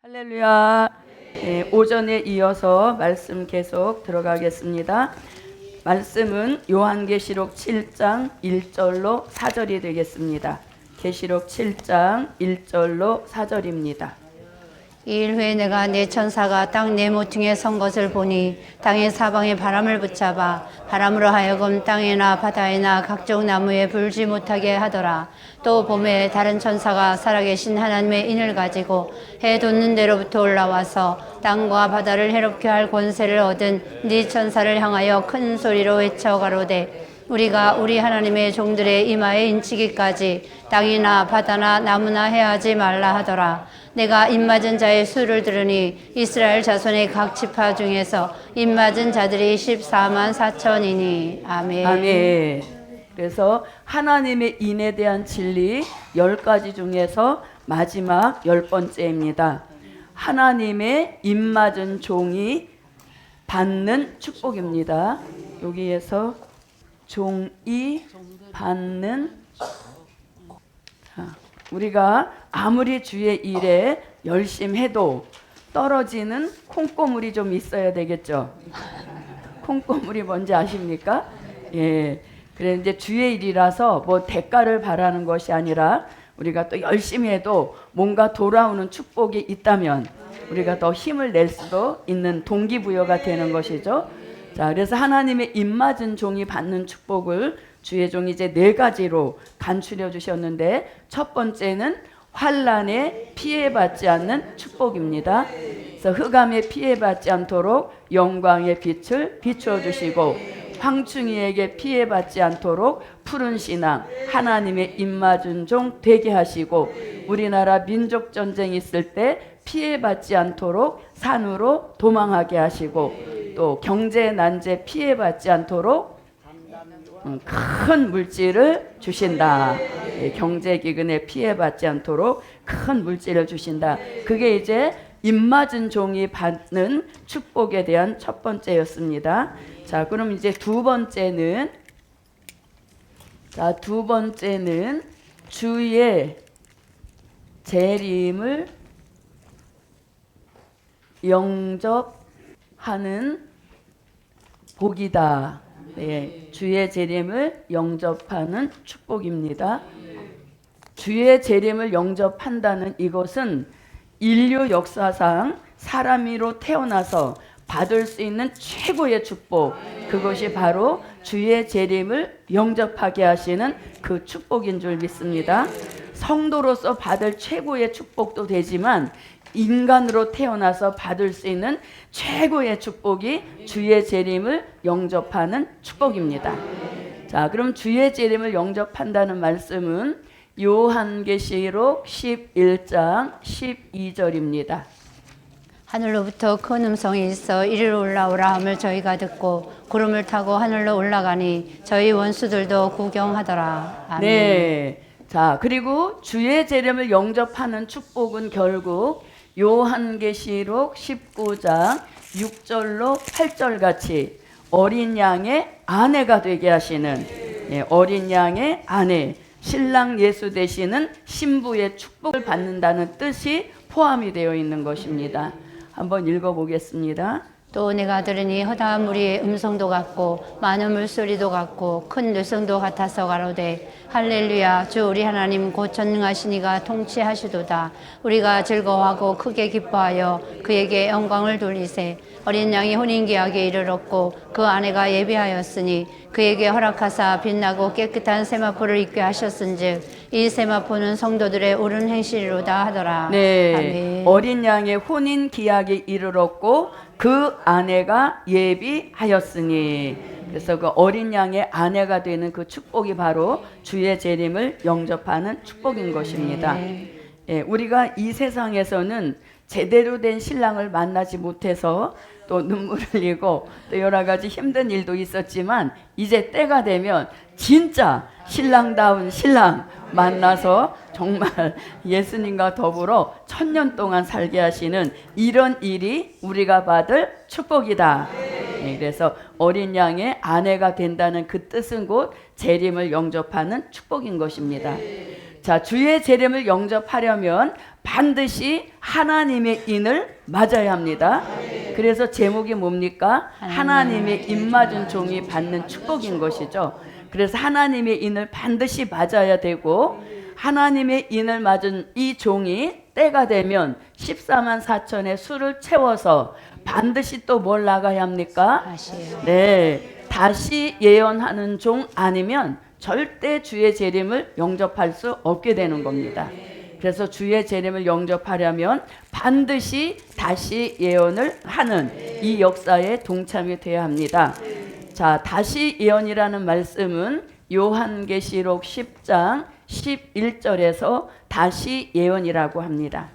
할렐루야. 오전에 이어서 말씀 계속 들어가겠습니다. 말씀은 요한계시록 7장 1절로 4절이 되겠습니다. 계시록 7장 1절로 4절입니다. 이일 후에 내가 네 천사가 땅 네 모퉁이에 선 것을 보니 땅의 사방에 바람을 붙잡아 바람으로 하여금 땅에나 바다에나 각종 나무에 불지 못하게 하더라. 또 봄에 다른 천사가 살아계신 하나님의 인을 가지고 해 돋는 데로부터 올라와서 땅과 바다를 해롭게 할 권세를 얻은 네 천사를 향하여 큰 소리로 외쳐 가로되 우리가 우리 하나님의 종들의 이마에 인치기까지 땅이나 바다나 나무나 해하지 말라 하더라. 내가 입맞은 자의 수를 들으니 이스라엘 자손의 각 지파 중에서 입맞은 자들이 14만 4천이니. 아멘. 아멘. 그래서 하나님의 인에 대한 진리 10가지 중에서 마지막 10번째입니다. 하나님의 입맞은 종이 받는 축복입니다. 여기에서 종이 받는, 우리가 아무리 주의 일에 열심히 해도 떨어지는 콩고물이 좀 있어야 되겠죠. 콩고물이 뭔지 아십니까? 예. 그래 이제 주의 일이라서 뭐 대가를 바라는 것이 아니라 우리가 또 열심히 해도 뭔가 돌아오는 축복이 있다면 우리가 더 힘을 낼 수도 있는 동기부여가 되는 것이죠. 자, 그래서 하나님의 입맞은 종이 받는 축복을 주의 종이 이제 4가지로 간추려 주셨는데, 첫 번째는 환난에 피해받지 않는 축복입니다. 그래서 흑암에 피해받지 않도록 영광의 빛을 비추어 주시고, 황충이에게 피해받지 않도록 푸른 신앙, 하나님의 입맞은 종 되게 하시고, 우리나라 민족 전쟁이 있을 때 피해받지 않도록 산으로 도망하게 하시고, 또 경제 난제 피해받지 않도록 큰 물질을 주신다. 경제 기근에 피해받지 않도록 큰 물질을 주신다. 그게 이제 입맞은 종이 받는 축복에 대한 첫 번째였습니다. 자, 그럼 이제 두 번째는 주의 재림을 영접하는 복이다. 네, 주의 재림을 영접하는 축복입니다. 주의 재림을 영접한다는 이것은 인류 역사상 사람으로 태어나서 받을 수 있는 최고의 축복, 그것이 바로 주의 재림을 영접하게 하시는 그 축복인 줄 믿습니다. 성도로서 받을 최고의 축복도 되지만 인간으로 태어나서 받을 수 있는 최고의 축복이 주의 재림을 영접하는 축복입니다. 자, 그럼 주의 재림을 영접한다는 말씀은 요한계시록 11장 12절입니다. 하늘로부터 큰 음성이 있어 이리로 올라오라 함을 저희가 듣고 구름을 타고 하늘로 올라가니 저희 원수들도 구경하더라. 아멘. 네. 자, 그리고 주의 재림을 영접하는 축복은 결국 요한계시록 19장 6절로 8절 같이 어린 양의 아내가 되게 하시는, 어린 양의 아내, 신랑 예수 되시는 신부의 축복을 받는다는 뜻이 포함이 되어 있는 것입니다. 한번 읽어보겠습니다. 또 내가 들으니 허다한 무리의 음성도 같고 많은 물소리도 같고 큰 뇌성도 같아서 가로되 할렐루야, 주 우리 하나님 곧 전능하시니가 통치하시도다. 우리가 즐거워하고 크게 기뻐하여 그에게 영광을 돌리세. 어린 양이 혼인기하게 이르렀고 그 아내가 예비하였으니 그에게 허락하사 빛나고 깨끗한 세마포를 입게 하셨은즉 이 세마포는 성도들의 옳은 행실이로다 하더라. 네, 아멘. 어린 양의 혼인 기약이 이르렀고 그 아내가 예비하였으니, 그래서 그 어린 양의 아내가 되는 그 축복이 바로 주의 재림을 영접하는 축복인 것입니다. 우리가 이 세상에서는 제대로 된 신랑을 만나지 못해서 또 눈물을 흘리고 또 여러 가지 힘든 일도 있었지만, 이제 때가 되면 진짜 신랑다운 신랑 만나서 정말 예수님과 더불어 1000년 동안 살게 하시는 이런 일이 우리가 받을 축복이다. 그래서 어린 양의 아내가 된다는 그 뜻은 곧 재림을 영접하는 축복인 것입니다. 자, 주의 재림을 영접하려면 반드시 하나님의 인을 맞아야 합니다. 그래서 제목이 뭡니까? 하나님의 인 맞은 종이 받는 축복인 것이죠. 그래서 하나님의 인을 반드시 맞아야 되고, 하나님의 인을 맞은 이 종이 때가 되면 14만 4천의 술을 채워서 반드시 또 뭘 나가야 합니까? 다시요. 네, 다시 예언하는 종 아니면 절대 주의 재림을 영접할 수 없게 되는 겁니다. 그래서 주의 재림을 영접하려면 반드시 다시 예언을 하는 이 역사에 동참이 되어야 합니다. 자, 다시 예언이라는 말씀은 요한계시록 10장 11절에서 다시 예언이라고 합니다.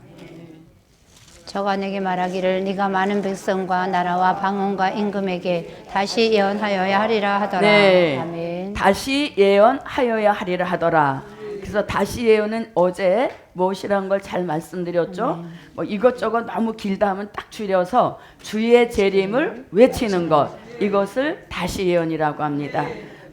저가 내게 말하기를 네가 많은 백성과 나라와 방언과 임금에게 다시 예언하여야 하리라 하더라. 네, 아멘. 다시 예언하여야 하리라 하더라. 그래서 다시 예언은 어제 무엇이라는 걸 잘 말씀드렸죠. 뭐 이것저것 너무 길다 하면 딱 줄여서 주의 재림을 외치는 것, 이것을 다시 예언이라고 합니다.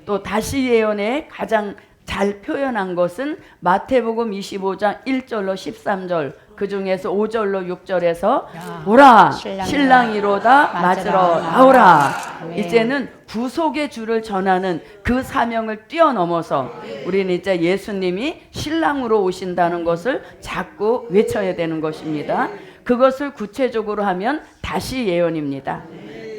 또 다시 예언에 가장 잘 표현한 것은 마태복음 25장 1절로 13절, 그 중에서 5절로 6절에서 보라 신랑이로다 맞으러 나오라. 이제는 구속의 주를 전하는 그 사명을 뛰어넘어서 우리는 이제 예수님이 신랑으로 오신다는 것을 자꾸 외쳐야 되는 것입니다. 그것을 구체적으로 하면 다시 예언입니다.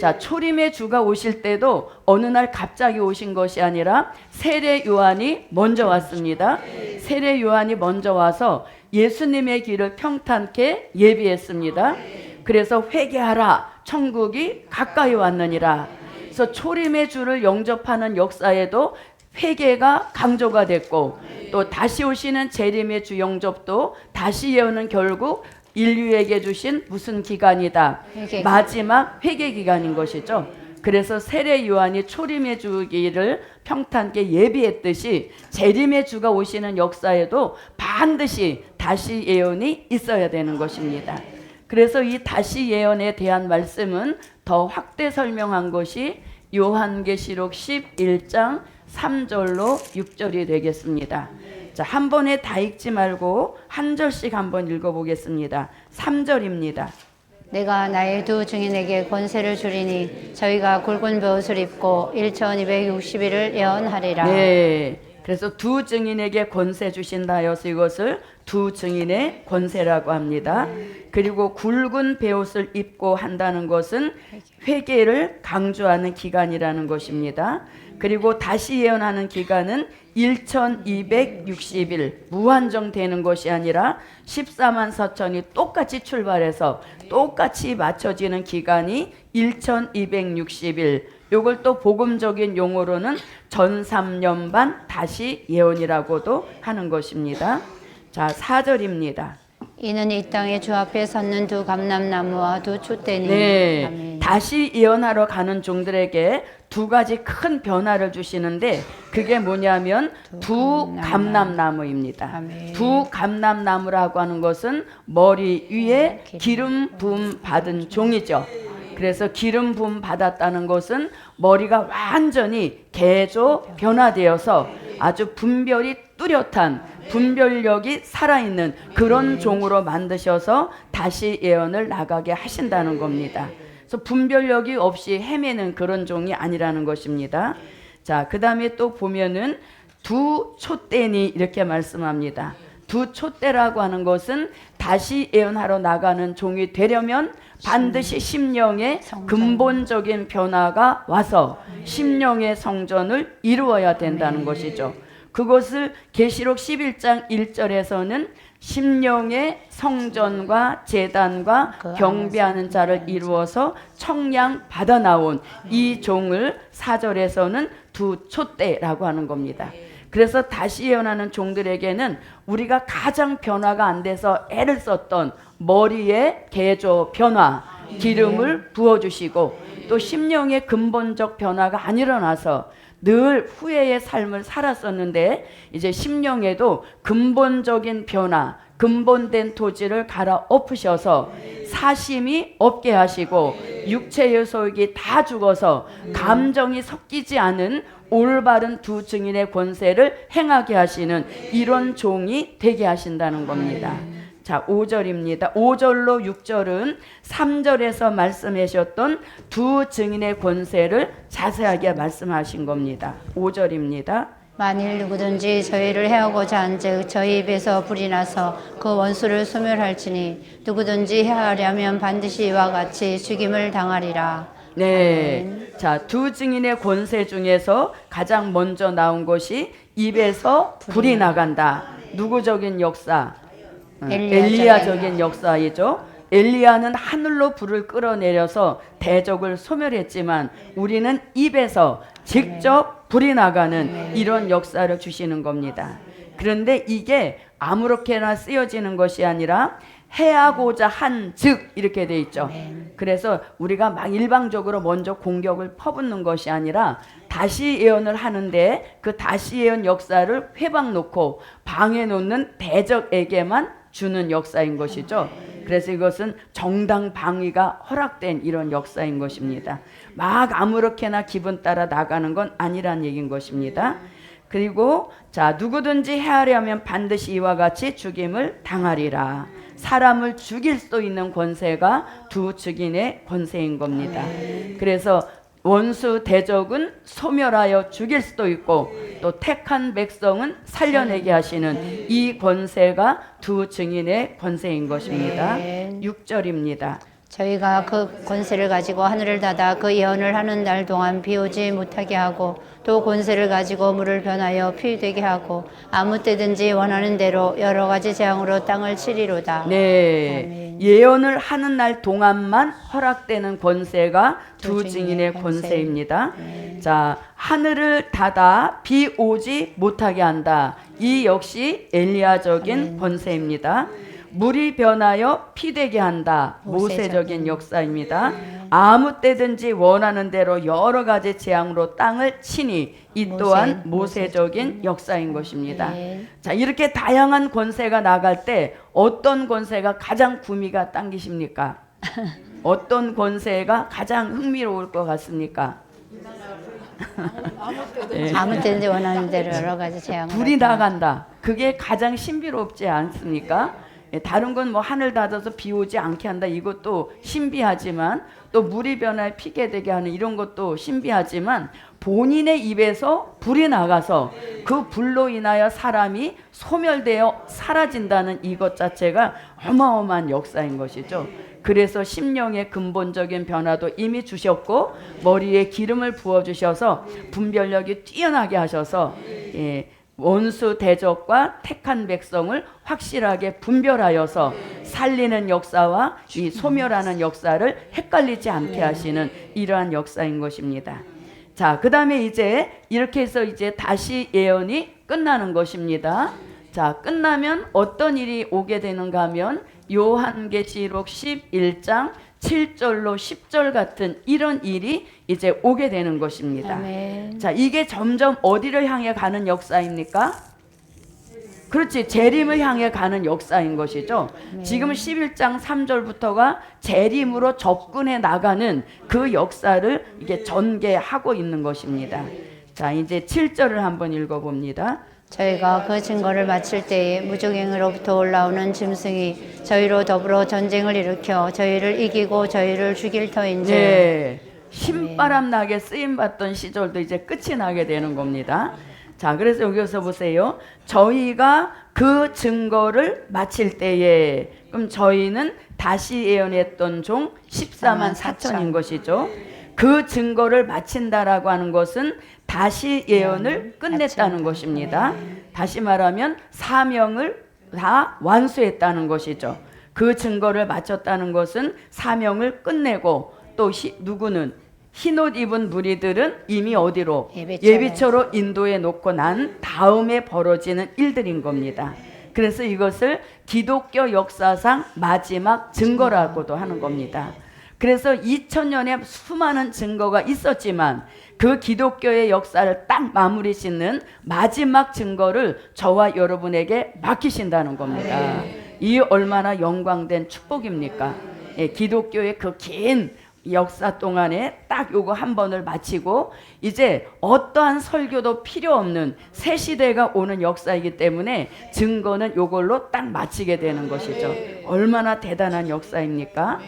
자, 초림의 주가 오실 때도 어느 날 갑자기 오신 것이 아니라 세례 요한이 먼저 왔습니다. 세례 요한이 먼저 와서 예수님의 길을 평탄케 예비했습니다. 그래서 회개하라, 천국이 가까이 왔느니라. 그래서 초림의 주를 영접하는 역사에도 회개가 강조가 됐고, 또 다시 오시는 재림의 주 영접도 다시 예언은 결국 인류에게 주신 무슨 기간이다? 마지막 회개 기간인 것이죠. 그래서 세례 요한이 초림의 주기를 평탄케 예비했듯이 재림의 주가 오시는 역사에도 반드시 다시 예언이 있어야 되는 것입니다. 그래서 이 다시 예언에 대한 말씀은 더 확대 설명한 것이 요한계시록 11장 3절로 6절이 되겠습니다. 자, 한 번에 다 읽지 말고 한 절씩 한번 읽어보겠습니다. 3절입니다. 내가 나의 두 증인에게 권세를 주리니 저희가 굵은 베옷을 입고 1260일을 예언하리라. 네, 그래서 두 증인에게 권세 주신다 하여서 이것을 두 증인의 권세라고 합니다. 그리고 굵은 베옷을 입고 한다는 것은 회개를 강조하는 기간이라는 것입니다. 그리고 다시 예언하는 기간은 1260일 무한정 되는 것이 아니라 14만 4천이 똑같이 출발해서 똑같이 맞춰지는 기간이 1260일, 이걸 또 복음적인 용어로는 전삼년반 다시 예언이라고도 하는 것입니다. 자, 4절입니다. 이는 이 땅에 주 앞에 섰는 두 감람나무와 두 촛대니. 네, 아멘. 다시 예언하러 가는 종들에게 두 가지 큰 변화를 주시는데 그게 뭐냐면 두 감람나무입니다. 아멘. 두 감람나무라고 하는 것은 머리 위에 기름 부음 받은 종이죠. 그래서 기름 부음 받았다는 것은 머리가 완전히 개조 변화되어서 아주 분별이 뚜렷한 분별력이 살아있는 그런 종으로 만드셔서 다시 예언을 나가게 하신다는 겁니다. 그래서 분별력이 없이 헤매는 그런 종이 아니라는 것입니다. 자, 그 다음에 또 보면은 두 촛대니 이렇게 말씀합니다. 두 촛대라고 하는 것은 다시 예언하러 나가는 종이 되려면 반드시 심령의 근본적인 변화가 와서 심령의 성전을 이루어야 된다는 것이죠. 그것을 계시록 11장 1절에서는 심령의 성전과 제단과 경배하는 자를 이루어서 청량 받아 나온 이 종을 4절에서는 두 촛대라고 하는 겁니다. 그래서 다시 예언하는 종들에게는 우리가 가장 변화가 안 돼서 애를 썼던 머리의 개조 변화, 기름을 부어주시고 또 심령의 근본적 변화가 안 일어나서 늘 후회의 삶을 살았었는데 이제 심령에도 근본적인 변화, 근본된 토지를 갈아엎으셔서 사심이 없게 하시고 육체의 소욕이 다 죽어서 감정이 섞이지 않은 올바른 두 증인의 권세를 행하게 하시는 이런 종이 되게 하신다는 겁니다. 자, 5절입니다. 5절로 6절은 3절에서 말씀하셨던 두 증인의 권세를 자세하게 말씀하신 겁니다. 5절입니다. 만일 누구든지 저희를 해하고자 한즉 저희 입에서 불이 나서 그 원수를 소멸할지니 누구든지 해하려면 반드시 이와 같이 죽임을 당하리라. 네. 자, 두 증인의 권세 중에서 가장 먼저 나온 것이 입에서 불이 나간다. 누구적인 역사? 엘리야적인 역사이죠. 엘리야는 하늘로 불을 끌어내려서 대적을 소멸했지만 우리는 입에서 직접 불이 나가는 이런 역사를 주시는 겁니다. 그런데 이게 아무렇게나 쓰여지는 것이 아니라 해하고자 한 즉 이렇게 돼 있죠. 그래서 우리가 막 일방적으로 먼저 공격을 퍼붓는 것이 아니라 다시 예언을 하는데 그 다시 예언 역사를 회방 놓고 방해 놓는 대적에게만 주는 역사인 것이죠. 그래서 이것은 정당 방위가 허락된 이런 역사인 것입니다. 막 아무렇게나 기분 따라 나가는 건 아니란 얘기인 것입니다. 그리고 자, 누구든지 해하려면 반드시 이와 같이 죽임을 당하리라. 사람을 죽일 수 있는 권세가 두 증인의 권세인 겁니다. 그래서 원수 대적은 소멸하여 죽일 수도 있고 또 택한 백성은 살려내게 하시는 이 권세가 두 증인의 권세인 것입니다. 6절입니다. 저희가 그 권세를 가지고 하늘을 닫아 그 예언을 하는 날 동안 비 오지 못하게 하고 또 권세를 가지고 물을 변하여 피 되게 하고 아무 때든지 원하는 대로 여러 가지 재앙으로 땅을 치리로다. 네. 아멘. 예언을 하는 날 동안만 허락되는 권세가 두 증인의 권세입니다. 자, 하늘을 닫아 비 오지 못하게 한다. 이 역시 엘리야적인 권세입니다. 물이 변하여 피 되게 한다. 모세적인 역사입니다. 아무 때든지 원하는 대로 여러 가지 재앙으로 땅을 치니 이 또한 모세적인 역사인 것입니다. 자, 이렇게 다양한 권세가 나갈 때 어떤 권세가 가장 구미가 당기십니까? 어떤 권세가 가장 흥미로울 것 같습니까? 아무 때든지 원하는 대로 여러 가지 재앙으로 불이 나간다. 그게 가장 신비롭지 않습니까? 다른 건 뭐 하늘 닫아서 비 오지 않게 한다. 이것도 신비하지만 또 물이 변화에 피게 되게 하는 이런 것도 신비하지만 본인의 입에서 불이 나가서 그 불로 인하여 사람이 소멸되어 사라진다는 이것 자체가 어마어마한 역사인 것이죠. 그래서 심령의 근본적인 변화도 이미 주셨고 머리에 기름을 부어주셔서 분별력이 뛰어나게 하셔서 원수 대적과 택한 백성을 확실하게 분별하여서 살리는 역사와 이 소멸하는 역사를 헷갈리지 않게 하시는 이러한 역사인 것입니다. 자, 그 다음에 이제 이렇게 해서 이제 다시 예언이 끝나는 것입니다. 자, 끝나면 어떤 일이 오게 되는가 하면 요한계시록 11장 7절로 10절 같은 이런 일이 이제 오게 되는 것입니다. 아멘. 자, 이게 점점 어디를 향해 가는 역사입니까? 그렇지, 재림을 향해 가는 역사인 것이죠. 지금 11장 3절부터가 재림으로 접근해 나가는 그 역사를 이게 전개하고 있는 것입니다. 자, 이제 7절을 한번 읽어봅니다. 저희가 그 증거를 마칠 때에 무적행으로부터 올라오는 짐승이 저희로 더불어 전쟁을 일으켜 저희를 이기고 저희를 죽일 터인지. 네, 신바람 나게 쓰임 받던 시절도 이제 끝이 나게 되는 겁니다. 자, 그래서 여기서 보세요. 저희가 그 증거를 마칠 때에, 그럼 저희는 다시 예언했던 종 14만 4천인 것이죠. 그 증거를 마친다라고 하는 것은 다시 예언을 끝냈다는 것입니다. 다시 말하면 사명을 다 완수했다는 것이죠. 그 증거를 마쳤다는 것은 사명을 끝내고 또 누구는 흰옷 입은 무리들은 이미 어디로? 예비처로 인도해 놓고 난 다음에 벌어지는 일들인 겁니다. 그래서 이것을 기독교 역사상 마지막 증거라고도 하는 겁니다. 그래서 2000년에 수많은 증거가 있었지만 그 기독교의 역사를 딱 마무리 짓는 마지막 증거를 저와 여러분에게 맡기신다는 겁니다. 이 얼마나 영광된 축복입니까? 기독교의 그 긴 역사 동안에 딱 요거 한 번을 마치고 이제 어떠한 설교도 필요 없는 새 시대가 오는 역사이기 때문에 증거는 요걸로 딱 마치게 되는 것이죠. 얼마나 대단한 역사입니까?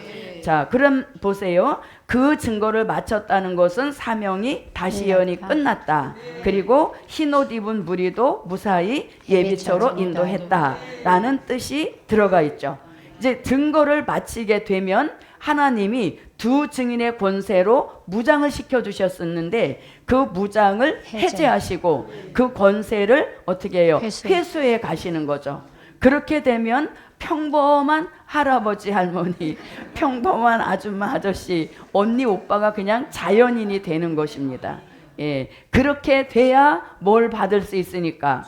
자, 그럼 보세요. 그 증거를 마쳤다는 것은 사명이 다시 예언이 끝났다. 그리고 흰옷 입은 무리도 무사히 예비처로 인도했다라는 뜻이 들어가 있죠. 이제 증거를 마치게 되면 하나님이 두 증인의 권세로 무장을 시켜주셨었는데 그 무장을 해제하시고 그 권세를 어떻게 해요? 회수해 가시는 거죠. 그렇게 되면 평범한 할아버지 할머니, 평범한 아줌마 아저씨, 언니 오빠가 그냥 자연인이 되는 것입니다. 예, 그렇게 돼야 뭘 받을 수 있으니까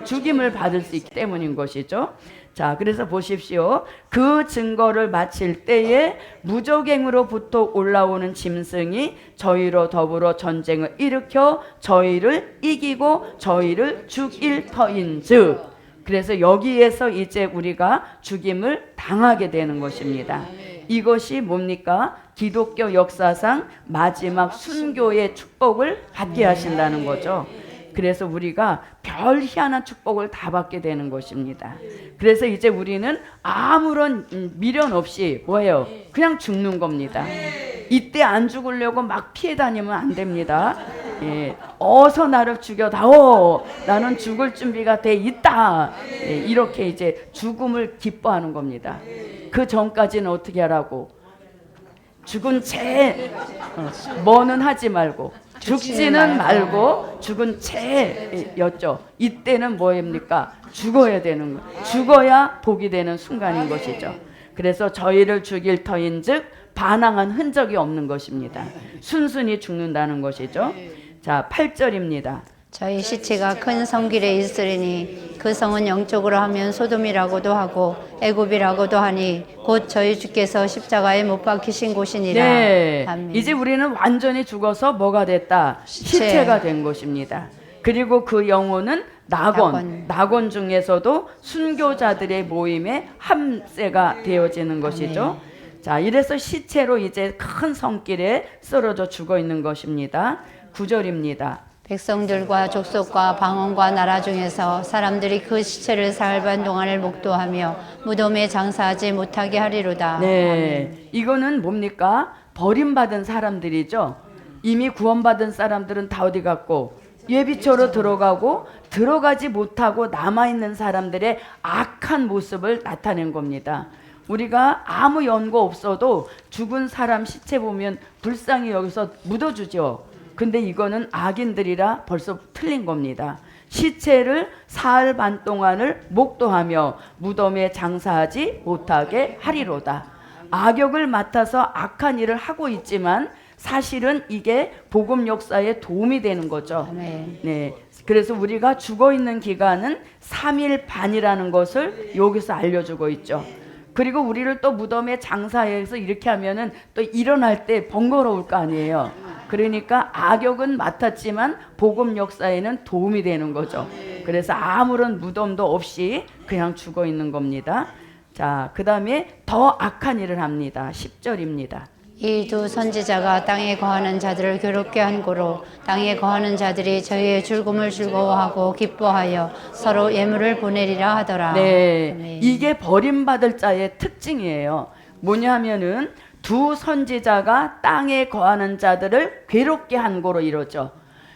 죽임을 받을 수 있기 때문인 것이죠. 자, 그래서 보십시오. 그 증거를 마칠 때에 무적행으로부터 올라오는 짐승이 저희로 더불어 전쟁을 일으켜 저희를 이기고 저희를 죽일 터인즉, 그래서 여기에서 이제 우리가 죽임을 당하게 되는 것입니다. 이것이 뭡니까? 기독교 역사상 마지막 순교의 축복을 받게 하신다는 거죠. 그래서 우리가 별 희한한 축복을 다 받게 되는 것입니다. 그래서 이제 우리는 아무런 미련 없이 뭐예요? 그냥 죽는 겁니다. 이때 안 죽으려고 막 피해 다니면 안 됩니다. 예, 어서 나를 죽여다오. 나는 죽을 준비가 돼 있다. 예, 이렇게 이제 죽음을 기뻐하는 겁니다. 그 전까지는 어떻게 하라고? 죽은 채 뭐는 하지 말고 죽지는 말고 죽은 채였죠. 이때는 뭐입니까? 죽어야 되는 거. 죽어야 복이 되는 순간인 것이죠. 그래서 저희를 죽일 터인즉 반항한 흔적이 없는 것입니다. 순순히 죽는다는 것이죠. 자, 8절입니다. 저희 시체가 큰 성길에 있으리니 그 성은 영적으로 하면 소돔이라고도 하고 애굽이라고도 하니 곧 저희 주께서 십자가에 못 박히신 곳이니라. 네, 아멘. 이제 우리는 완전히 죽어서 뭐가 됐다? 시체가 된 것입니다. 그리고 그 영혼은 낙원 중에서도 순교자들의 모임의 함세가 되어지는 것이죠. 자, 이래서 시체로 이제 큰 성길에 쓰러져 죽어 있는 것입니다. 9절입니다. 백성들과 족속과 방언과 나라 중에서 사람들이 그 시체를 사흘 반 동안을 목도하며 무덤에 장사하지 못하게 하리로다. 네, 이거는 뭡니까? 버림받은 사람들이죠. 이미 구원받은 사람들은 다 어디 갔고 예비처로 들어가고 들어가지 못하고 남아있는 사람들의 악한 모습을 나타낸 겁니다. 우리가 아무 연고 없어도 죽은 사람 시체 보면 불쌍히 여기서 묻어주죠. 근데 이거는 악인들이라 벌써 틀린 겁니다. 시체를 사흘 반 동안을 목도하며 무덤에 장사하지 못하게 하리로다. 악역을 맡아서 악한 일을 하고 있지만 사실은 이게 복음 역사에 도움이 되는 거죠. 네. 그래서 우리가 죽어 있는 기간은 3일 반이라는 것을 여기서 알려주고 있죠. 그리고 우리를 또 무덤에 장사해서 이렇게 하면은 또 일어날 때 번거로울 거 아니에요. 그러니까 악역은 맡았지만 복음 역사에는 도움이 되는 거죠. 그래서 아무런 무덤도 없이 그냥 죽어 있는 겁니다. 자, 그 다음에 더 악한 일을 합니다. 10절입니다. 이 두 선지자가 땅에 거하는 자들을 괴롭게 한 고로 땅에 거하는 자들이 저희의 죽음을 즐거워하고 기뻐하여 서로 예물을 보내리라 하더라. 네, 아멘. 이게 버림받을 자의 특징이에요. 뭐냐면은 두 선지자가 땅에 거하는 자들을 괴롭게 한 고로 이러죠.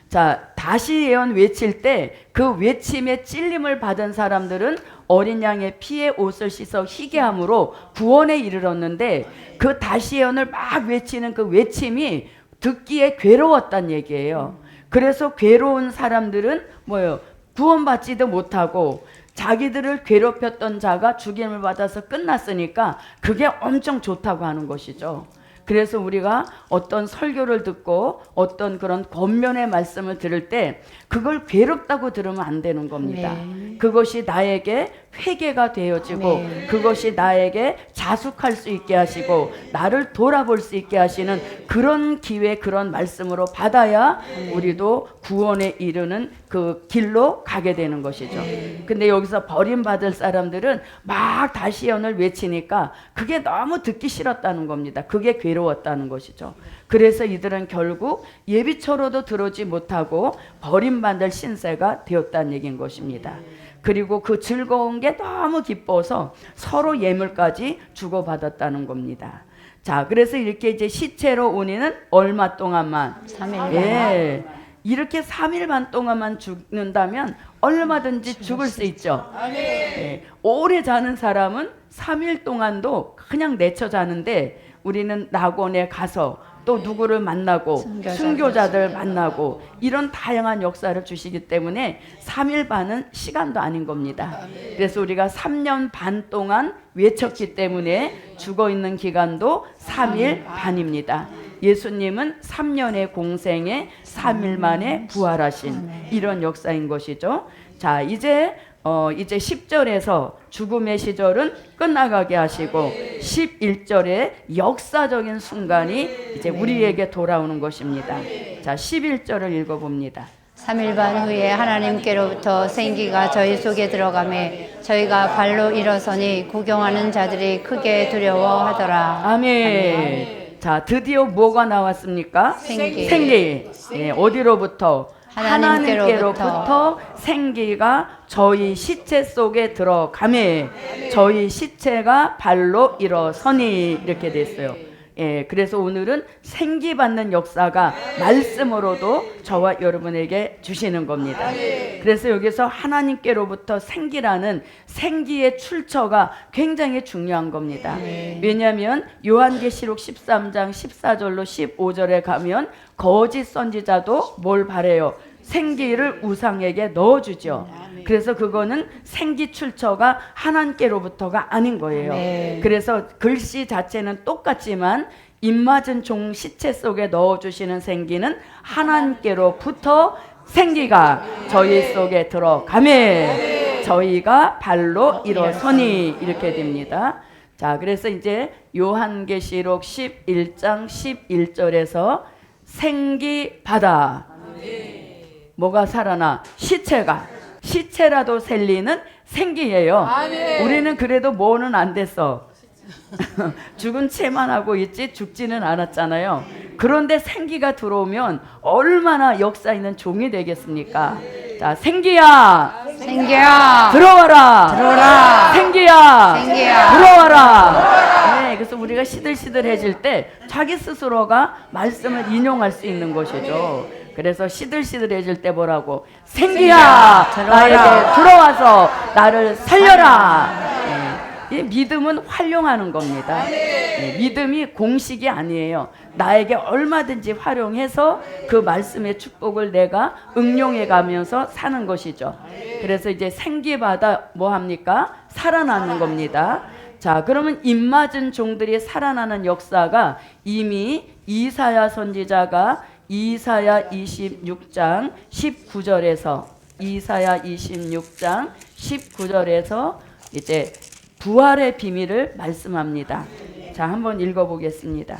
자, 다시 예언 외칠 때 그 외침에 찔림을 받은 사람들은 어린 양의 피에 옷을 씻어 희게 함으로 구원에 이르렀는데 그 다시 예언을 막 외치는 그 외침이 듣기에 괴로웠단 얘기예요. 그래서 괴로운 사람들은 뭐예요? 구원받지도 못하고 자기들을 괴롭혔던 자가 죽임을 받아서 끝났으니까 그게 엄청 좋다고 하는 것이죠. 그래서 우리가 어떤 설교를 듣고 어떤 그런 권면의 말씀을 들을 때 그걸 괴롭다고 들으면 안 되는 겁니다. 그것이 나에게 회개가 되어지고 그것이 나에게 자숙할 수 있게 하시고 나를 돌아볼 수 있게 하시는 그런 기회, 그런 말씀으로 받아야 우리도 구원에 이르는 그 길로 가게 되는 것이죠. 근데 여기서 버림받을 사람들은 막 다시언을 외치니까 그게 너무 듣기 싫었다는 겁니다. 그게 괴로웠다는 것이죠. 그래서 이들은 결국 예비처로도 들어오지 못하고 버림받을 신세가 되었다는 얘기인 것입니다. 그리고 그 즐거운 게 너무 기뻐서 서로 예물까지 주고받았다는 겁니다. 자, 그래서 이렇게 이제 시체로 운이는 얼마 동안만? 3일. 예. 이렇게 3일 반 동안만 죽는다면 얼마든지 죽을 수 있죠. 예. 오래 자는 사람은 3일 동안도 그냥 내쳐 자는데 우리는 낙원에 가서 또 누구를 만나고 순교자들 만나고 이런 다양한 역사를 주시기 때문에 3일 반은 시간도 아닌 겁니다. 그래서 우리가 3년 반 동안 외쳤기 때문에 죽어있는 기간도 3일 반입니다. 예수님은 3년의 공생에 3일 만에 부활하신 이런 역사인 것이죠. 자, 이제 10절에서 죽음의 시절은 끝나가게 하시고 11절에 역사적인 순간이 이제 우리에게 돌아오는 것입니다. 자, 11절을 읽어봅니다. 3일 반 후에 하나님께로부터 생기가 저희 속에 들어가매 저희가 발로 일어서니 구경하는 자들이 크게 두려워하더라. 아멘. 자, 드디어 뭐가 나왔습니까? 생기. 예, 어디로부터? 하나님께로부터 생기가 저희 시체 속에 들어가매 저희 시체가 발로 일어서니 이렇게 됐어요. 예, 그래서 오늘은 생기 받는 역사가 말씀으로도 저와 여러분에게 주시는 겁니다. 그래서 여기서 하나님께로부터 생기라는 생기의 출처가 굉장히 중요한 겁니다. 왜냐하면 요한계시록 13장 14절로 15절에 가면 거짓 선지자도 뭘 바래요? 생기를 우상에게 넣어주죠. 그래서 그거는 생기 출처가 하나님께로부터가 아닌 거예요. 그래서 글씨 자체는 똑같지만 입맞은 종 시체 속에 넣어주시는 생기는 하나님께로부터 생기가 저희 속에 들어가매 저희가 발로 일어서니 이렇게 됩니다. 자, 그래서 이제 요한계시록 11장 11절에서 생기 받아 뭐가 살아나? 시체라도 살리는 생기예요. 아멘. 우리는 그래도 뭐는 안 됐어. 죽은 채만 하고 있지 죽지는 않았잖아요. 그런데 생기가 들어오면 얼마나 역사 있는 종이 되겠습니까? 자, 생기야 들어와라. 생기야 들어와라. 네, 그래서 우리가 시들시들해질 때 자기 스스로가 말씀을 인용할 수 있는 것이죠. 그래서 시들시들해질 때 뭐라고? 생기야 나에게 들어와서 나를 살려라. 네. 이 믿음은 활용하는 겁니다. 네. 믿음이 공식이 아니에요. 나에게 얼마든지 활용해서 그 말씀의 축복을 내가 응용해 가면서 사는 것이죠. 그래서 이제 생기받아 뭐 합니까? 살아나는 겁니다. 자, 그러면 입맞은 종들이 살아나는 역사가 이미 이사야 선지자가 이사야 26장 19절에서 이제 부활의 비밀을 말씀합니다. 자, 한번 읽어보겠습니다.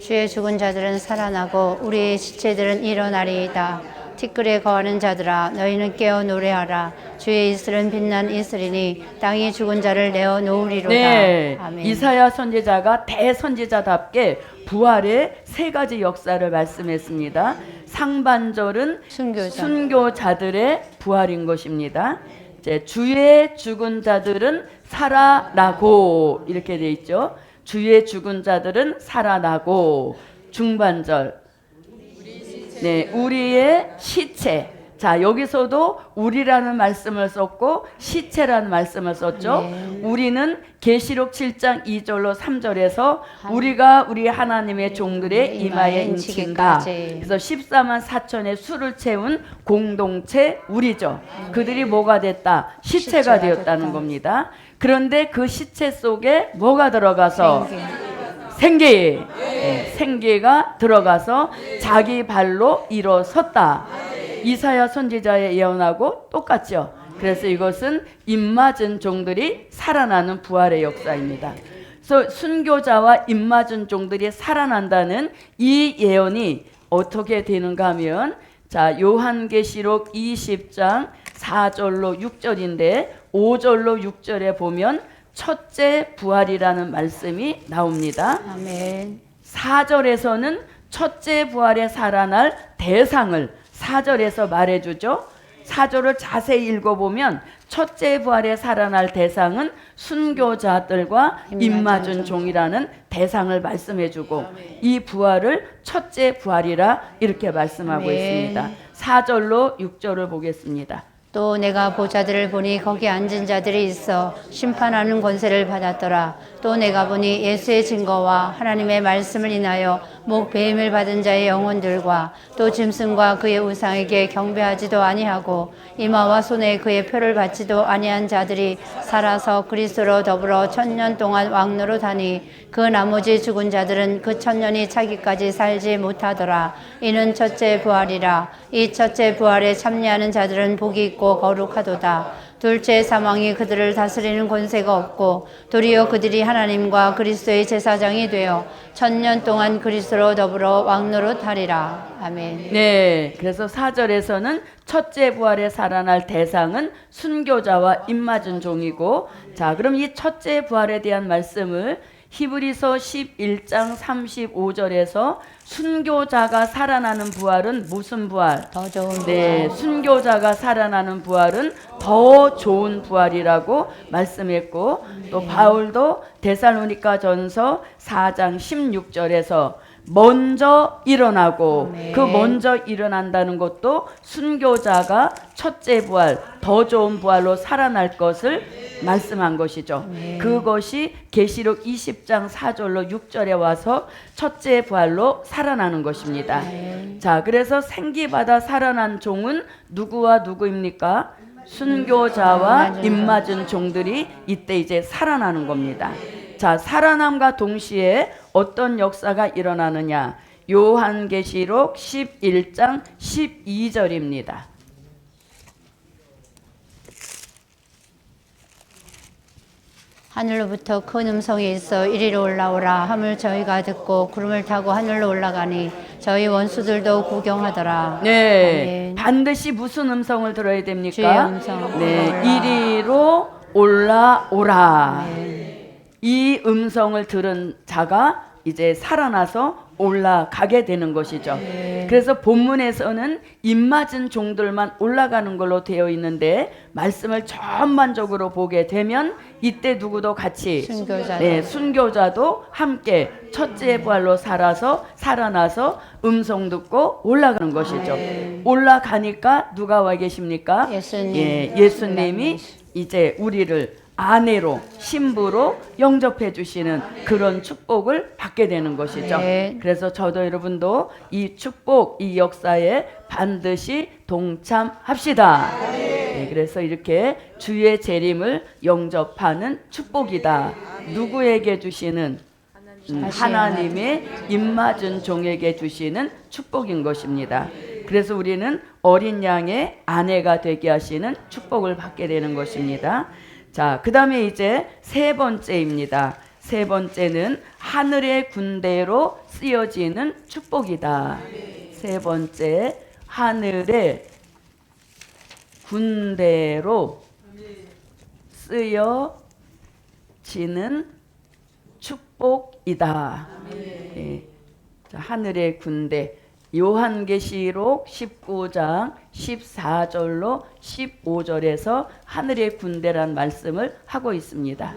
주의 죽은 자들은 살아나고 우리의 시체들은 일어나리이다. 티끌에 거하는 자들아 너희는 깨어 노래하라. 주의 이슬은 빛난 이슬이니 땅이 죽은 자를 내어 놓으리로다. 네, 아멘. 이사야 선지자가 대선지자답게 부활의 세 가지 역사를 말씀했습니다. 상반절은 순교자들의 부활인 것입니다. 이제 주의 죽은 자들은 살아나고 이렇게 돼 있죠. 주의 죽은 자들은 살아나고 중반절 네, 우리의 시체. 자, 여기서도 우리라는 말씀을 썼고 시체라는 말씀을 썼죠. 네. 우리는 계시록 7장 2절로 3절에서 우리가 우리 하나님의 종들의 이마에 인친다. 그래서 14만 4천의 수를 채운 공동체 우리죠. 그들이 뭐가 됐다? 시체가 되었다는 겁니다. 그런데 그 시체 속에 뭐가 들어가서 생기. 네, 생기가 들어가서 자기 발로 일어섰다. 이사야 선지자의 예언하고 똑같죠. 그래서 이것은 입맞은 종들이 살아나는 부활의 역사입니다. 그래서 순교자와 입맞은 종들이 살아난다는 이 예언이 어떻게 되는가 하면 자, 요한계시록 20장 4절로 6절인데 5절로 6절에 보면 첫째 부활이라는 말씀이 나옵니다. 아멘. 4절에서는 첫째 부활에 살아날 대상을 4절에서 말해주죠. 4절을 자세히 읽어보면 첫째 부활에 살아날 대상은 순교자들과 입맞은 종이라는 대상을 말씀해주고 이 부활을 첫째 부활이라 이렇게 말씀하고 아멘. 있습니다. 4절로 6절을 보겠습니다. 또 내가 보자들을 보니 거기 앉은 자들이 있어 심판하는 권세를 받았더라. 또 내가 보니 예수의 증거와 하나님의 말씀을 인하여 목배임을 받은 자의 영혼들과 또 짐승과 그의 우상에게 경배하지도 아니하고 이마와 손에 그의 표를 받지도 아니한 자들이 살아서 그리스도로 더불어 1000년 동안 왕노릇하니 그 나머지 죽은 자들은 그 1000년이 차기까지 살지 못하더라. 이는 첫째 부활이라. 이 첫째 부활에 참여하는 자들은 복이 있고 거룩하도다. 둘째 사망이 그들을 다스리는 권세가 없고 도리어 그들이 하나님과 그리스도의 제사장이 되어 1000년 동안 그리스도로 더불어 왕노릇하리라. 아멘. 네, 그래서 4절에서는 첫째 부활에 살아날 대상은 순교자와 입맞은 종이고, 자, 그럼 이 첫째 부활에 대한 말씀을 히브리서 11장 35절에서 순교자가 살아나는 부활은 무슨 부활? 더 좋은 부활. 네, 순교자가 살아나는 부활은 더 좋은 부활이라고 말씀했고, 또 바울도 데살로니가전서 4장 16절에서 먼저 일어나고 그 먼저 일어난다는 것도 순교자가 첫째 부활, 더 좋은 부활로 살아날 것을 말씀한 것이죠. 그것이 계시록 20장 4절로 6절에 와서 첫째 부활로 살아나는 것입니다. 자, 그래서 생기받아 살아난 종은 누구와 누구입니까? 순교자와 입맞은 종들이 이때 이제 살아나는 겁니다. 자, 살아남과 동시에 어떤 역사가 일어나느냐? 요한계시록 11장 12절입니다. 하늘로부터 큰 음성이 있어 이리로 올라오라 함을 저희가 듣고 구름을 타고 하늘로 올라가니 저희 원수들도 구경하더라. 네, 아멘. 반드시 무슨 음성을 들어야 됩니까? 주의 음성. 네, 이리로 올라오라. 이 음성을 들은 자가 이제 살아나서 올라가게 되는 것이죠. 그래서 본문에서는 입맞은 종들만 올라가는 걸로 되어 있는데 말씀을 전반적으로 보게 되면 이때 누구도 같이 순교자도. 네, 순교자도 함께 첫째 부활로 살아나서 음성 듣고 올라가는 것이죠. 올라가니까 누가 와 계십니까? 예수님. 예, 예수님이 이제 우리를 아내로 신부로 영접해 주시는 그런 축복을 받게 되는 것이죠. 네. 그래서 저도 여러분도 이 축복, 이 역사에 반드시 동참합시다. 네, 그래서 이렇게 주의 재림을 영접하는 축복이다. 누구에게 주시는? 하나님의 입맞은 종에게 주시는 축복인 것입니다. 그래서 우리는 어린 양의 아내가 되게 하시는 축복을 받게 되는 것입니다. 자, 그 다음에 이제 세 번째입니다. 세 번째는 하늘의 군대로 쓰여지는 축복이다. 세 번째, 하늘의 군대로 쓰여지는 축복이다. 예. 자, 하늘의 군대. 요한계시록 19장 14절로 15절에서 하늘의 군대란 말씀을 하고 있습니다.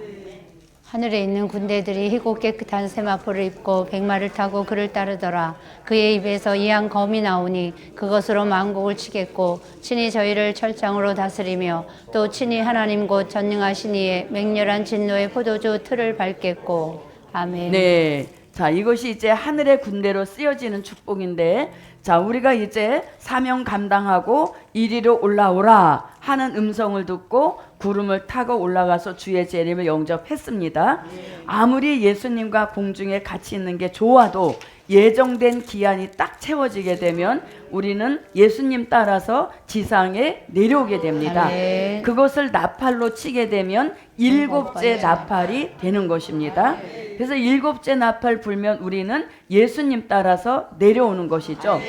하늘에 있는 군대들이 희고 깨끗한 세마포를 입고 백마를 타고 그를 따르더라. 그의 입에서 이한 검이 나오니 그것으로 만국을 치겠고 친히 저희를 철장으로 다스리며 또 친히 하나님 곧 전능하신 이의 맹렬한 진노의 포도주 틀을 밟겠고. 아멘. 네. 자, 이것이 이제 하늘의 군대로 쓰여지는 축복인데, 자, 우리가 이제 사명 감당하고 이리로 올라오라 하는 음성을 듣고 구름을 타고 올라가서 주의 재림을 영접했습니다. 아무리 예수님과 공중에 같이 있는 게 좋아도 예정된 기한이 딱 채워지게 되면 우리는 예수님 따라서 지상에 내려오게 됩니다. 아멘. 그것을 나팔로 치게 되면 일곱째 나팔이 되는 것입니다. 그래서 일곱째 나팔 불면 우리는 예수님 따라서 내려오는 것이죠.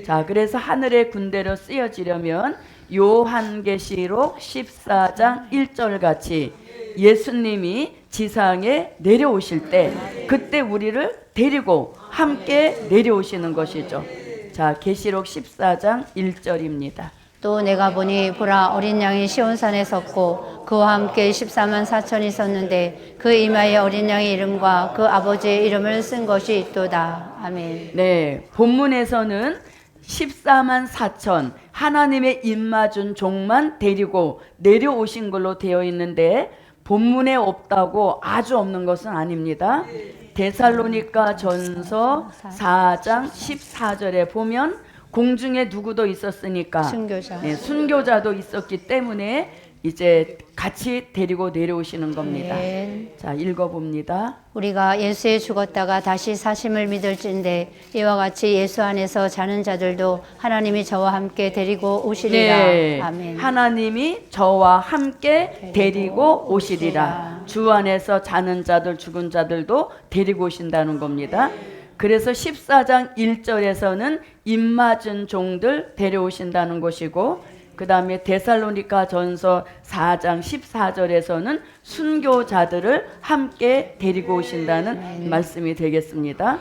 자, 자, 그래서 하늘의 군대로 쓰여지려면 요한계시록 14장 1절 같이 예수님이 지상에 내려오실 때 그때 우리를 데리고 함께 내려오시는 것이죠. 자, 계시록 14장 1절입니다. 또 내가 보니 보라 어린 양이 시온산에 섰고 그와 함께 14만 4천이 섰는데 그 이마에 어린 양의 이름과 그 아버지의 이름을 쓴 것이 있도다. 아멘. 네, 본문에서는 14만 4천 하나님의 입맞은 종만 데리고 내려오신 걸로 되어 있는데 본문에 없다고 아주 없는 것은 아닙니다. 데살로니가 전서 4장 14절에 보면 공중에 누구도 있었으니까 순교자. 네, 순교자도 있었기 때문에 이제 같이 데리고 내려오시는 겁니다. 아멘. 자, 읽어봅니다. 우리가 예수에 죽었다가 다시 사심을 믿을진데 이와 같이 예수 안에서 자는 자들도 하나님이 저와 함께 데리고 오시리라. 네, 아멘. 하나님이 저와 함께 데리고 오시리라. 주 안에서 자는 자들, 죽은 자들도 데리고 오신다는 겁니다. 그래서 14장 1절에서는 입맞은 종들 데려오신다는 것이고, 그 다음에 데살로니가 전서 4장 14절에서는 순교자들을 함께 데리고 오신다는 말씀이 되겠습니다.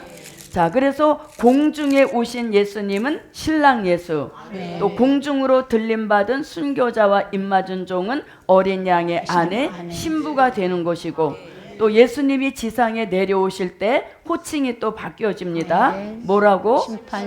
자, 그래서 공중에 오신 예수님은 신랑 예수, 또 공중으로 들림받은 순교자와 입맞은 종은 어린 양의 아내 신부가 되는 것이고, 또 예수님이 지상에 내려오실 때 호칭이 또 바뀌어집니다. 뭐라고?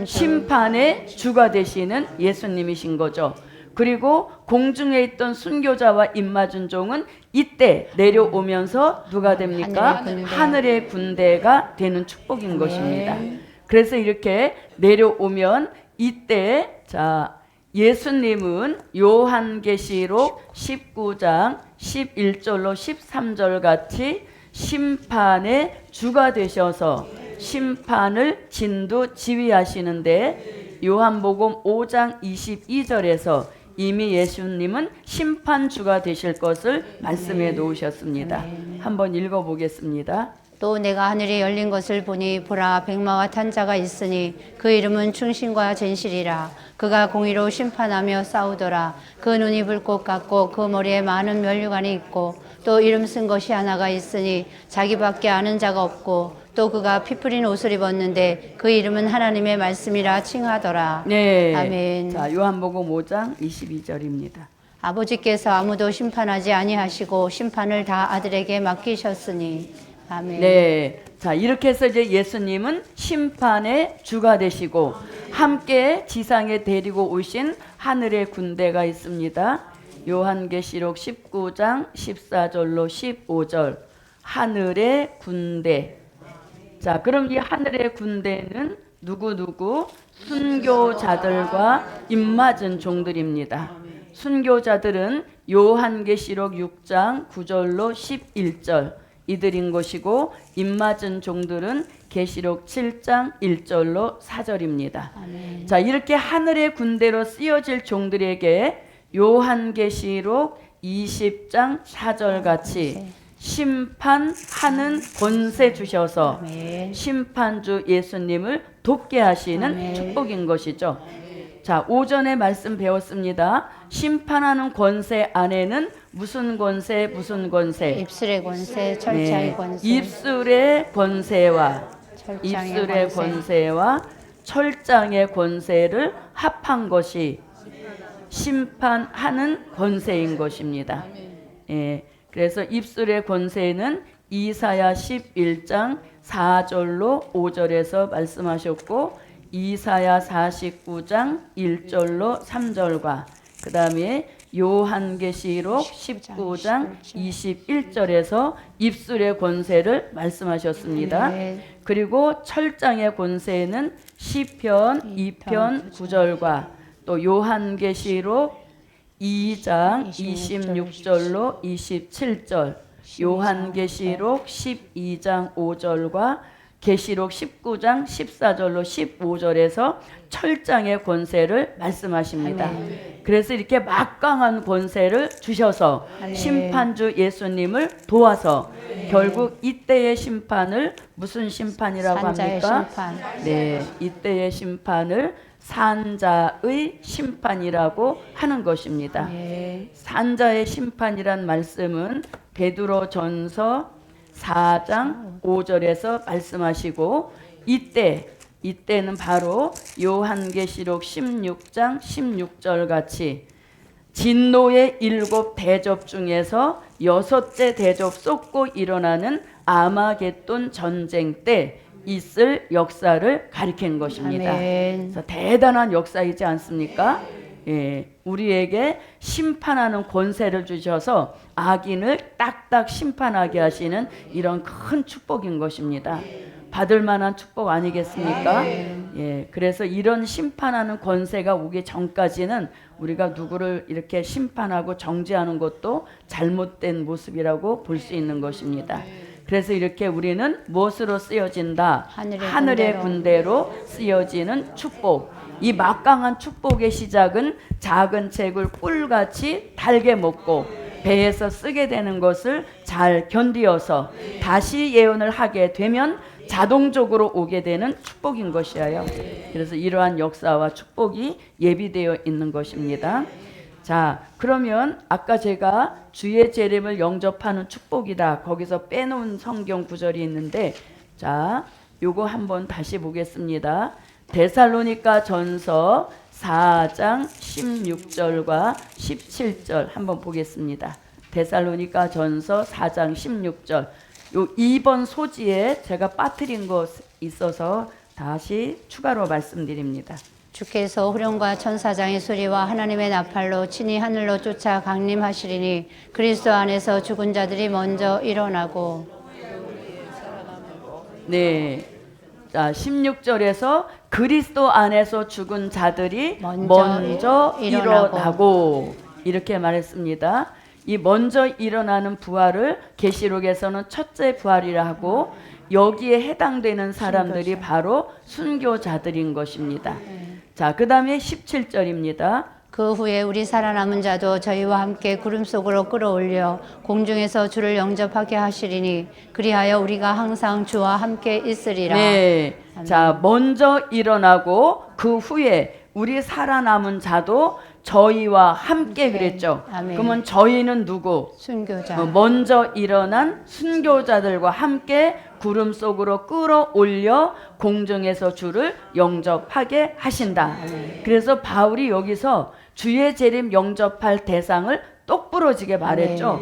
심판의 주가 되시는 예수님이신 거죠. 그리고 공중에 있던 순교자와 입맞은 종은 이때 내려오면서 누가 됩니까? 하늘의 군대가 되는 축복인 것입니다. 그래서 이렇게 내려오면 이때 자, 예수님은 요한계시록 19장 11절로 13절 같이 심판의 주가 되셔서 심판을 진두지휘하시는데, 요한복음 5장 22절에서 이미 예수님은 심판주가 되실 것을 말씀해 놓으셨습니다. 한번 읽어보겠습니다. 또 내가 하늘이 열린 것을 보니 보라 백마와 탄 자가 있으니 그 이름은 충신과 진실이라. 그가 공의로 심판하며 싸우더라. 그 눈이 불꽃 같고 그 머리에 많은 면류관이 있고 또 이름 쓴 것이 하나가 있으니 자기밖에 아는 자가 없고 또 그가 피 뿌린 옷을 입었는데 그 이름은 하나님의 말씀이라 칭하더라. 네. 아멘. 자, 요한복음 5장 22절입니다. 아버지께서 아무도 심판하지 아니하시고 심판을 다 아들에게 맡기셨으니. 아멘. 네. 자, 이렇게 해서 이제 예수님은 심판의 주가 되시고 함께 지상에 데리고 오신 하늘의 군대가 있습니다. 요한계시록 19장 14절로 15절 하늘의 군대. 자, 그럼 이 하늘의 군대는 누구? 순교자들과 입맞은 종들입니다. 순교자들은 요한계시록 6장 9절로 11절 이들인 것이고, 입맞은 종들은 계시록 7장 1절로 4절입니다. 아멘. 자, 이렇게 하늘의 군대로 쓰여질 종들에게 요한계시록 20장 4절 같이 심판하는 권세 주셔서 아멘. 심판주 예수님을 돕게 하시는 아멘. 축복인 것이죠. 자, 오전에 말씀 배웠습니다. 심판하는 권세 안에는 무슨 권세? 입술의 권세, 철장의 권세. 입술의 권세와 철장의 입술의 권세와 철장의 권세를 합한 것이 심판하는 권세인 것입니다. 예, 그래서 입술의 권세는 이사야 11장 4절로 5절에서 말씀하셨고, 이사야 49장 1절로 3절과 그 다음에 요한계시록 19장 21절에서 입술의 권세를 말씀하셨습니다. 그리고 철장의 권세는 시편 2편 9절과 또 요한계시록 2장 26절로 27절, 요한계시록 12장 5절과 계시록 19장 14절로 15절에서 철장의 권세를 말씀하십니다. 그래서 이렇게 막강한 권세를 주셔서 심판주 예수님을 도와서 결국 이때의 심판을 무슨 심판이라고 산자의 합니까? 심판. 네, 이때의 심판을 산자의 심판이라고 하는 것입니다. 산자의 심판이란 말씀은 베드로전서 4장 5절에서 말씀하시고 이때는 바로 요한계시록 16장 16절 같이 진노의 7 대접 중에서 6째 대접 쏟고 일어나는 아마겟돈 전쟁 때 있을 역사를 가리키는 것입니다. 그래서 대단한 역사이지 않습니까? 예, 우리에게 심판하는 권세를 주셔서 악인을 딱딱 심판하게 하시는 이런 큰 축복인 것입니다. 받을 만한 축복 아니겠습니까? 예, 그래서 이런 심판하는 권세가 오기 전까지는 우리가 누구를 이렇게 심판하고 정죄하는 것도 잘못된 모습이라고 볼 수 있는 것입니다. 그래서 이렇게 우리는 무엇으로 쓰여진다? 하늘의 군대로 쓰여지는 축복. 이 막강한 축복의 시작은 작은 책을 꿀같이 달게 먹고 배에서 쓰게 되는 것을 잘 견디어서 다시 예언을 하게 되면 자동적으로 오게 되는 축복인 것이에요. 그래서 이러한 역사와 축복이 예비되어 있는 것입니다. 자, 그러면 아까 제가 주의 재림을 영접하는 축복이다. 거기서 빼놓은 성경 구절이 있는데, 자, 요거 한번 다시 보겠습니다. 데살로니가 전서 4장 16절과 17절 한번 보겠습니다. 데살로니가 전서 4장 16절. 요 2번 소지에 제가 빠뜨린 거 있어서 다시 추가로 말씀드립니다. 주께서 후령과 천사장의 소리와 하나님의 나팔로 친히 하늘로 쫓아 강림하시리니 그리스도 안에서 죽은 자들이 먼저 일어나고. 네. 자, 16절에서 그리스도 안에서 죽은 자들이 먼저 일어나고 이렇게 말했습니다. 이 먼저 일어나는 부활을 계시록에서는 첫째 부활이라 하고 여기에 해당되는 사람들이 바로 순교자들인 것입니다. 자, 그 다음에 17절입니다. 그 후에 우리 살아남은 자도 저희와 함께 구름 속으로 끌어올려 공중에서 주를 영접하게 하시리니 그리하여 우리가 항상 주와 함께 있으리라. 네. 자, 먼저 일어나고 그 후에 우리 살아남은 자도 저희와 함께 그랬죠. 아멘. 그러면 저희는 누구? 순교자. 먼저 일어난 순교자들과 함께 구름 속으로 끌어올려 공중에서 주를 영접하게 하신다. 그래서 바울이 여기서 주의 재림 영접할 대상을 똑부러지게 말했죠.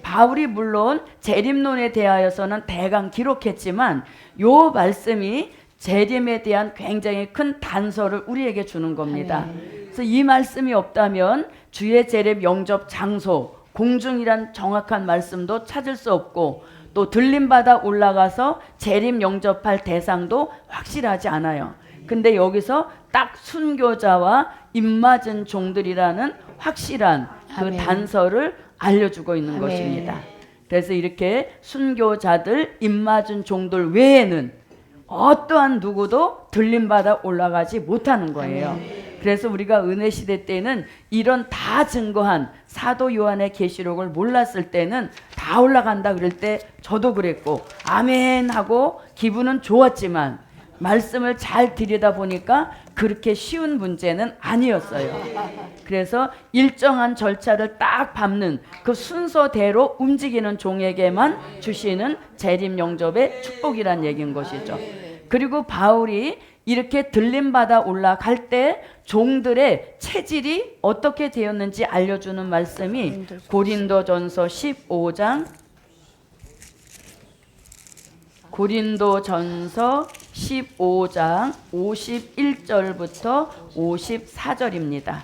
바울이 물론 재림론에 대하여서는 대강 기록했지만 요 말씀이 재림에 대한 굉장히 큰 단서를 우리에게 주는 겁니다. 그래서 이 말씀이 없다면 주의 재림 영접 장소, 공중이란 정확한 말씀도 찾을 수 없고 또 들림받아 올라가서 재림 영접할 대상도 확실하지 않아요. 근데 여기서 딱 순교자와 입맞은 종들이라는 확실한 그 아멘. 단서를 알려주고 있는 아멘. 것입니다. 그래서 이렇게 순교자들, 입맞은 종들 외에는 어떠한 누구도 들림받아 올라가지 못하는 거예요. 그래서 우리가 은혜 시대 때는 이런 다 증거한 사도 요한의 계시록을 몰랐을 때는 다 올라간다 그럴 때 저도 그랬고 아멘 하고 기분은 좋았지만 말씀을 잘 들여다보니까 그렇게 쉬운 문제는 아니었어요. 그래서 일정한 절차를 딱 밟는 그 순서대로 움직이는 종에게만 주시는 재림 영접의 축복이란 얘기인 것이죠. 그리고 바울이 이렇게 들림받아 올라갈 때 종들의 체질이 어떻게 되었는지 알려주는 말씀이 고린도전서 15장 고린도전서 15장 51절부터 54절입니다.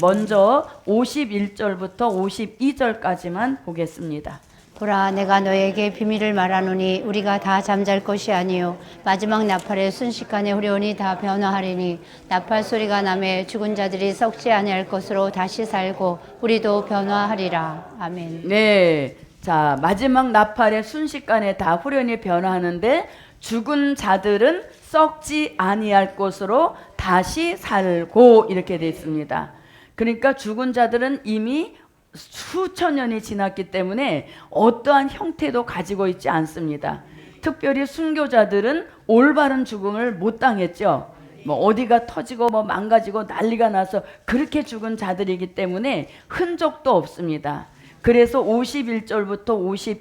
먼저 51절부터 52절까지만 보겠습니다. 보라, 내가 너에게 비밀을 말하노니 우리가 다 잠잘 것이 아니요 마지막 나팔의 순식간에 후련히 다 변화하리니 나팔 소리가 나매 죽은 자들이 썩지 아니할 것으로 다시 살고 우리도 변화하리라. 아멘. 네, 자 마지막 나팔의 순식간에 다 후련히 변화하는데 죽은 자들은 썩지 아니할 것으로 다시 살고 이렇게 되어 있습니다. 그러니까 죽은 자들은 이미 수천 년이 지났기 때문에 어떠한 형태도 가지고 있지 않습니다. 특별히 순교자들은 올바른 죽음을 못 당했죠. 뭐 어디가 터지고 뭐 망가지고 난리가 나서 그렇게 죽은 자들이기 때문에 흔적도 없습니다. 그래서 51절부터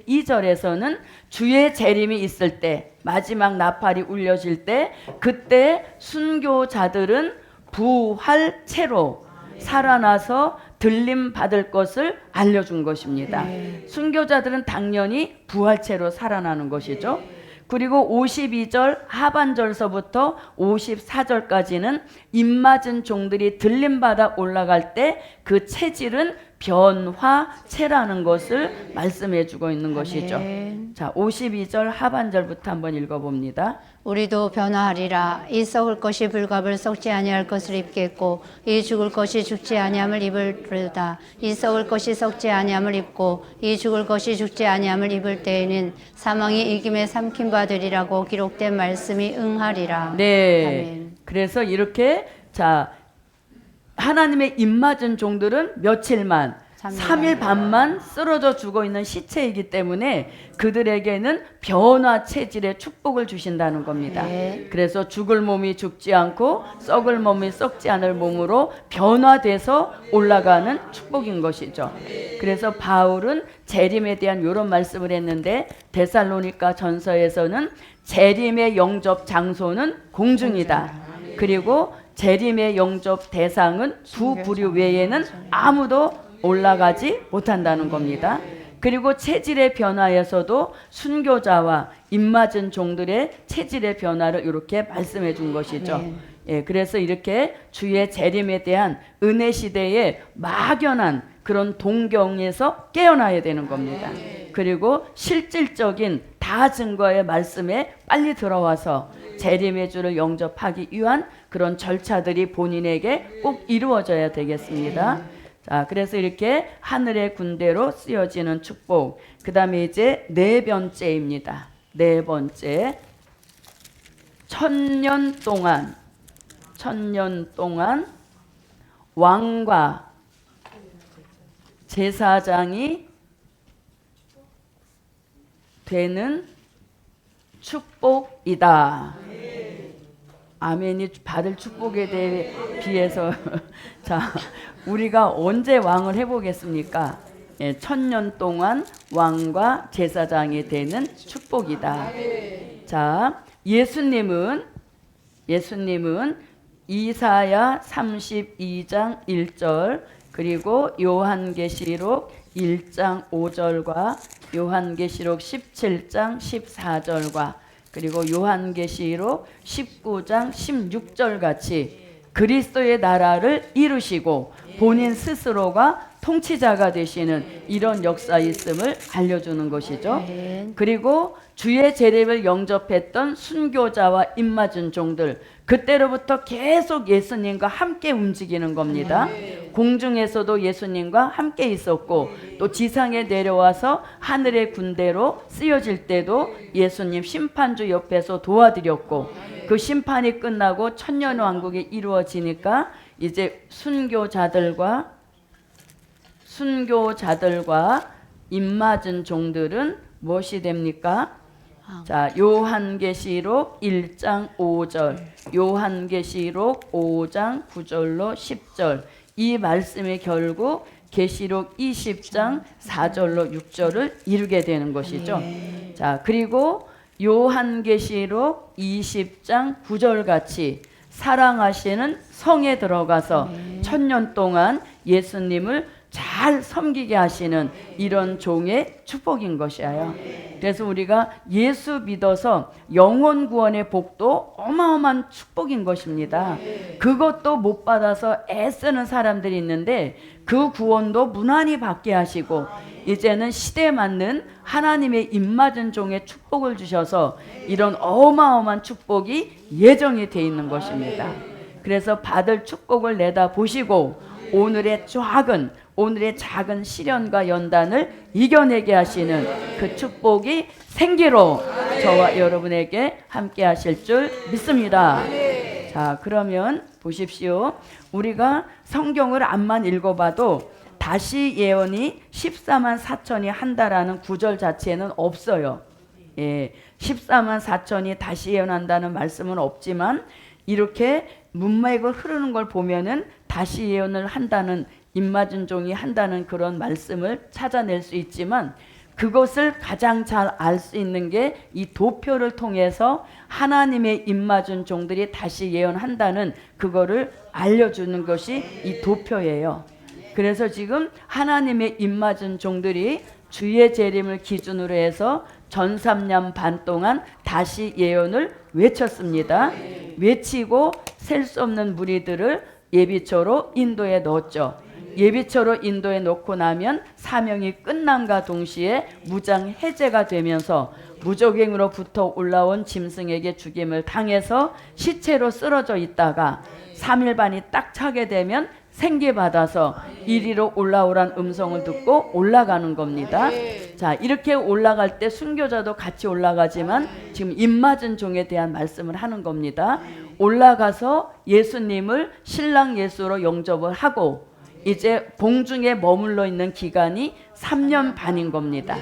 52절에서는 주의 재림이 있을 때, 마지막 나팔이 울려질 때, 그때 순교자들은 부활체로 살아나서 들림 받을 것을 알려준 것입니다. 순교자들은 당연히 부활체로 살아나는 것이죠. 그리고 52절 하반절서부터 54절까지는 입맞은 종들이 들림받아 올라갈 때 그 체질은 변화체라는 것을 말씀해 주고 있는 것이죠. 자, 52절 하반절부터 한번 읽어봅니다. 우리도 변화하리라. 이 썩을 것이 불갑을 썩지 아니할 것을 입겠고 이 죽을 것이 죽지 아니함을 입을르다. 이 썩을 것이 썩지 아니함을 입고 이 죽을 것이 죽지 아니함을 입을 때에는 사망이 이김에 삼킨 바 되리라고 기록된 말씀이 응하리라. 네. 아멘. 그래서 이렇게 자 하나님의 입맞은 종들은 며칠만 3일 반만 쓰러져 죽어 있는 시체이기 때문에 그들에게는 변화 체질의 축복을 주신다는 겁니다. 네. 그래서 죽을 몸이 죽지 않고 썩을 몸이 썩지 않을 몸으로 변화돼서 올라가는 축복인 것이죠. 그래서 바울은 재림에 대한 이런 말씀을 했는데 데살로니가 전서에서는 재림의 영접 장소는 공중이다. 그리고 재림의 영접 대상은 두 부류 외에는 아무도 올라가지 못한다는 겁니다. 그리고 체질의 변화에서도 순교자와 입맞은 종들의 체질의 변화를 이렇게 말씀해 준 것이죠. 네. 예, 그래서 이렇게 주의 재림에 대한 은혜 시대에 막연한 그런 동경에서 깨어나야 되는 겁니다. 그리고 실질적인 다 증거의 말씀에 빨리 들어와서 재림의 주를 영접하기 위한 그런 절차들이 본인에게 꼭 이루어져야 되겠습니다. 자, 그래서 이렇게 하늘의 군대로 쓰여지는 축복. 그 다음에 이제 네 번째입니다. 네 번째. 천년 동안 왕과 제사장이 되는 축복이다. 아멘이 받을 축복에 비해서 자, 우리가 언제 왕을 해보겠습니까? 예, 1000년 동안 왕과 제사장이 되는 축복이다. 자, 예수님은 이사야 32장 1절 그리고 요한계시록 1장 5절과 요한계시록 17장 14절과 그리고 요한계시록 19장 16절 같이 그리스도의 나라를 이루시고 본인 스스로가 통치자가 되시는 이런 역사 있음을 알려주는 것이죠. 그리고 주의 재림을 영접했던 순교자와 입맞은 종들, 그때로부터 계속 예수님과 함께 움직이는 겁니다. 공중에서도 예수님과 함께 있었고 또 지상에 내려와서 하늘의 군대로 쓰여질 때도 예수님 심판주 옆에서 도와드렸고 그 심판이 끝나고 천년왕국이 이루어지니까 이제 순교자들과 입맞은 종들은 무엇이 됩니까? 자, 요한계시록 1장 5절, 요한계시록 5장 9절로 10절 이 말씀이 결국 계시록 20장 4절로 6절을 이루게 되는 것이죠. 자, 그리고 요한계시록 20장 9절 같이 사랑하시는 성에 들어가서 1000년 동안 예수님을 잘 섬기게 하시는 이런 종의 축복인 것이에요. 그래서 우리가 예수 믿어서 영혼 구원의 복도 어마어마한 축복인 것입니다. 그것도 못 받아서 애쓰는 사람들이 있는데 그 구원도 무난히 받게 하시고 이제는 시대에 맞는 하나님의 입맞은 종의 축복을 주셔서 이런 어마어마한 축복이 예정이 되어 있는 것입니다. 그래서 받을 축복을 내다보시고 오늘의 작은 시련과 연단을 이겨내게 하시는 그 축복이 생기로 저와 여러분에게 함께 하실 줄 믿습니다. 자, 그러면 보십시오. 우리가 성경을 암만 읽어봐도 다시 예언이 14만 4천이 한다라는 구절 자체는 없어요. 예, 14만 4천이 다시 예언한다는 말씀은 없지만 이렇게 문맥을 흐르는 걸 보면은 다시 예언을 한다는, 입맞은 종이 한다는 그런 말씀을 찾아낼 수 있지만, 그것을 가장 잘 알 수 있는 게 이 도표를 통해서 하나님의 입맞은 종들이 다시 예언한다는 그거를 알려주는 것이 이 도표예요. 그래서 지금 하나님의 입맞은 종들이 주의 재림을 기준으로 해서 전 3년 반 동안 다시 예언을 외쳤습니다. 외치고 셀 수 없는 무리들을 예비처로 인도에 넣었죠. 예비처로 인도에 놓고 나면 사명이 끝남과 동시에 무장 해제가 되면서 무적행으로부터 올라온 짐승에게 죽임을 당해서 시체로 쓰러져 있다가 3일 반이 딱 차게 되면 생기받아서 이리로 올라오란 음성을 듣고 올라가는 겁니다. 자, 이렇게 올라갈 때 순교자도 같이 올라가지만 지금 입맞은 종에 대한 말씀을 하는 겁니다. 올라가서 예수님을 신랑 예수로 영접을 하고 이제 공중에 머물러 있는 기간이 3년 반인 겁니다.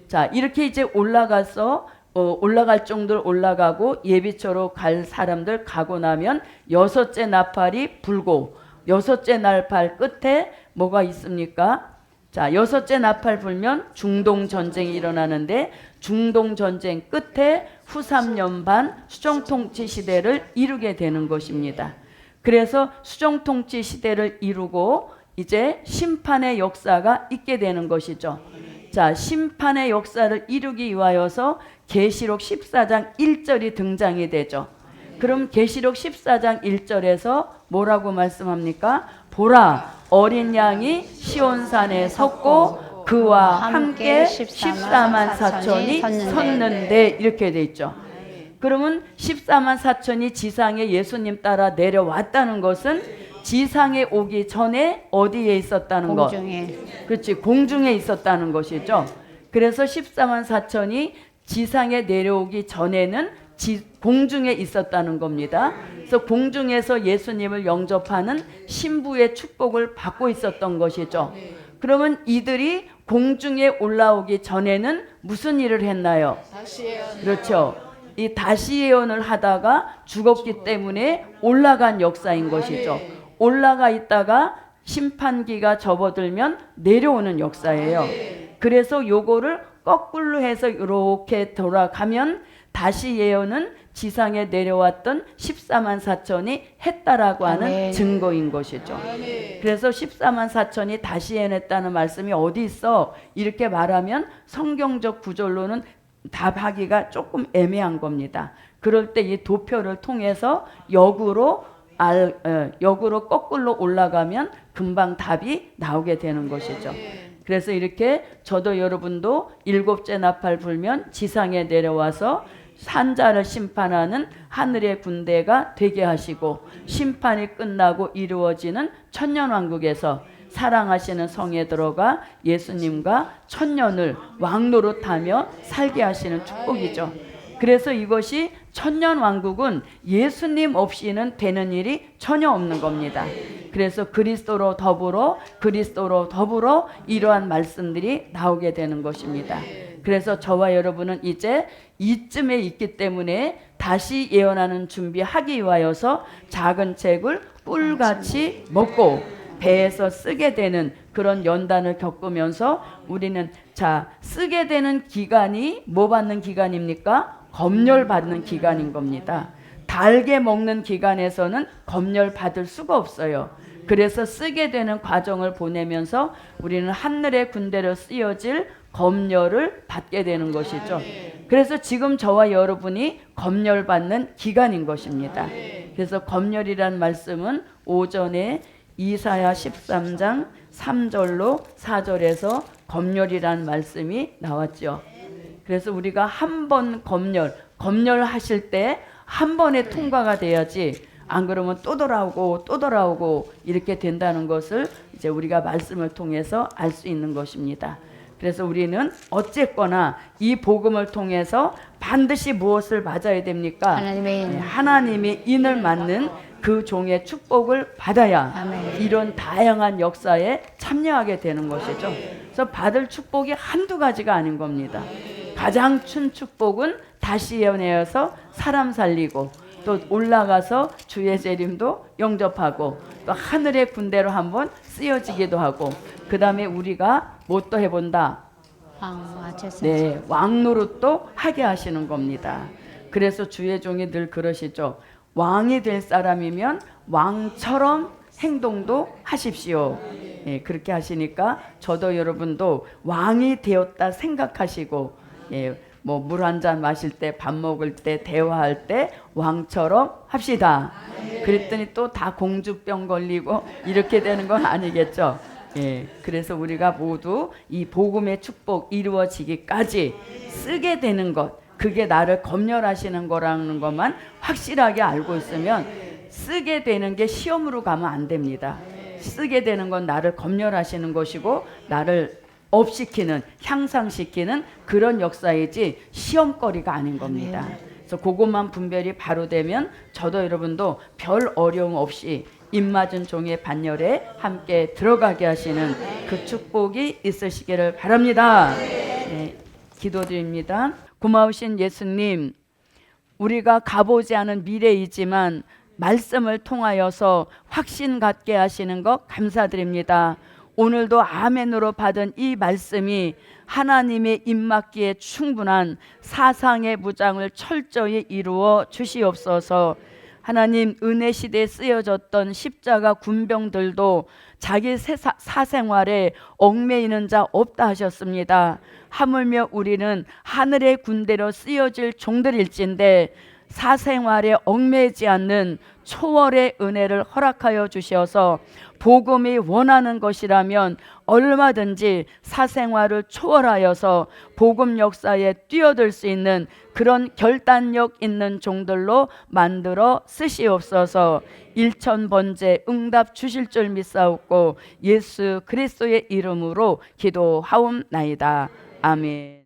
자, 이렇게 이제 올라가서 올라갈 정도로 올라가고 예비처로 갈 사람들 가고 나면 여섯째 나팔이 불고, 여섯째 나팔 끝에 뭐가 있습니까? 자, 여섯째 나팔 불면 중동 전쟁이 일어나는데, 중동 전쟁 끝에 후 3년 반 수정 통치 시대를 이루게 되는 것입니다. 그래서 수정 통치 시대를 이루고 이제 심판의 역사가 있게 되는 것이죠. 자, 심판의 역사를 이루기 위하여서 계시록 14장 1절이 등장이 되죠. 그럼 계시록 14장 1절에서 뭐라고 말씀합니까? 보라, 어린 양이 시온산에 섰고 그와 함께 14만 4천이 섰는데, 이렇게 돼 있죠. 그러면 14만 4천이 지상에 예수님 따라 내려왔다는 것은 지상에 오기 전에 어디에 있었다는 것? 공중에. 그렇지, 공중에 있었다는 것이죠. 그래서 14만 4천이 지상에 내려오기 전에는 공중에 있었다는 겁니다. 그래서 공중에서 예수님을 영접하는 신부의 축복을 받고 있었던 것이죠. 그러면 이들이 공중에 올라오기 전에는 무슨 일을 했나요? 그렇죠. 이 다시 예언을 하다가 죽었기 때문에 올라간 역사인 것이죠. 올라가 있다가 심판기가 접어들면 내려오는 역사예요. 그래서 요거를 거꾸로 해서 이렇게 돌아가면 다시 예언은 지상에 내려왔던 14만 4천이 했다라고 하는 증거인 것이죠. 그래서 14만 4천이 다시 예언했다는 말씀이 어디 있어? 이렇게 말하면 성경적 구절로는 답하기가 조금 애매한 겁니다. 그럴 때 이 도표를 통해서 역으로 거꾸로 올라가면 금방 답이 나오게 되는 것이죠. 그래서 이렇게 저도 여러분도 일곱째 나팔 불면 지상에 내려와서 산자를 심판하는 하늘의 군대가 되게 하시고, 심판이 끝나고 이루어지는 천년왕국에서 사랑하시는 성에 들어가 예수님과 천년을 왕노릇하며 살게 하시는 축복이죠. 그래서 이것이 천년왕국은 예수님 없이는 되는 일이 전혀 없는 겁니다. 그래서 그리스도로 더불어 이러한 말씀들이 나오게 되는 것입니다. 그래서 저와 여러분은 이제 이쯤에 있기 때문에 다시 예언하는 준비하기 위하여서 작은 책을 꿀같이 먹고 배에서 쓰게 되는 그런 연단을 겪으면서 우리는, 자, 쓰게 되는 기간이 뭐 받는 기간입니까? 검열 받는 기간인 겁니다. 달게 먹는 기간에서는 검열 받을 수가 없어요. 그래서 쓰게 되는 과정을 보내면서 우리는 하늘의 군대로 쓰여질 검열을 받게 되는 것이죠. 그래서 지금 저와 여러분이 검열 받는 기간인 것입니다. 그래서 검열이란 말씀은 오전에 이사야 13장 3절로 4절에서 검열이란 말씀이 나왔죠. 그래서 우리가 한 번 검열하실 때 한 번에 통과가 돼야지, 안 그러면 또 돌아오고 이렇게 된다는 것을 이제 우리가 말씀을 통해서 알 수 있는 것입니다. 그래서 우리는 어쨌거나 이 복음을 통해서 반드시 무엇을 맞아야 됩니까? 하나님의 인을 맞는 그 종의 축복을 받아야 아멘. 이런 다양한 역사에 참여하게 되는 것이죠. 그래서 받을 축복이 한두 가지가 아닌 겁니다. 가장 큰 축복은 다시 예언하여서 사람 살리고 또 올라가서 주의 재림도 영접하고 또 하늘의 군대로 한번 쓰여지기도 하고 그 다음에 우리가 뭐 또 해본다? 네, 왕노릇도 하게 하시는 겁니다. 그래서 주의 종이 늘 그러시죠. 왕이 될 사람이면 왕처럼 행동도 하십시오. 예, 그렇게 하시니까 저도 여러분도 왕이 되었다 생각하시고 예, 뭐 물 한 잔 마실 때, 밥 먹을 때, 대화할 때 왕처럼 합시다. 그랬더니 또 다 공주병 걸리고 이렇게 되는 건 아니겠죠. 예, 그래서 우리가 모두 이 복음의 축복 이루어지기까지 쓰게 되는 것, 그게 나를 검열하시는 거라는 것만 확실하게 알고 있으면 쓰게 되는 게 시험으로 가면 안 됩니다. 쓰게 되는 건 나를 검열하시는 것이고 나를 업시키는, 향상시키는 그런 역사이지 시험거리가 아닌 겁니다. 그래서 그것만 분별이 바로 되면 저도 여러분도 별 어려움 없이 입맞은 종의 반열에 함께 들어가게 하시는 그 축복이 있으시기를 바랍니다. 네, 기도드립니다. 고마우신 예수님, 우리가 가보지 않은 미래이지만 말씀을 통하여서 확신 갖게 하시는 것 감사드립니다. 오늘도 아멘으로 받은 이 말씀이 하나님의 입맞기에 충분한 사상의 무장을 철저히 이루어 주시옵소서. 하나님, 은혜 시대에 쓰여졌던 십자가 군병들도 자기 사생활에 얽매이는 자 없다 하셨습니다. 하물며 우리는 하늘의 군대로 쓰여질 종들일진데 사생활에 얽매이지 않는 초월의 은혜를 허락하여 주셔서 복음이 원하는 것이라면 얼마든지 사생활을 초월하여서 복음 역사에 뛰어들 수 있는 그런 결단력 있는 종들로 만들어 쓰시옵소서. 일천번제 응답 주실 줄 믿사옵고 예수 그리스도의 이름으로 기도하옵나이다. 아멘.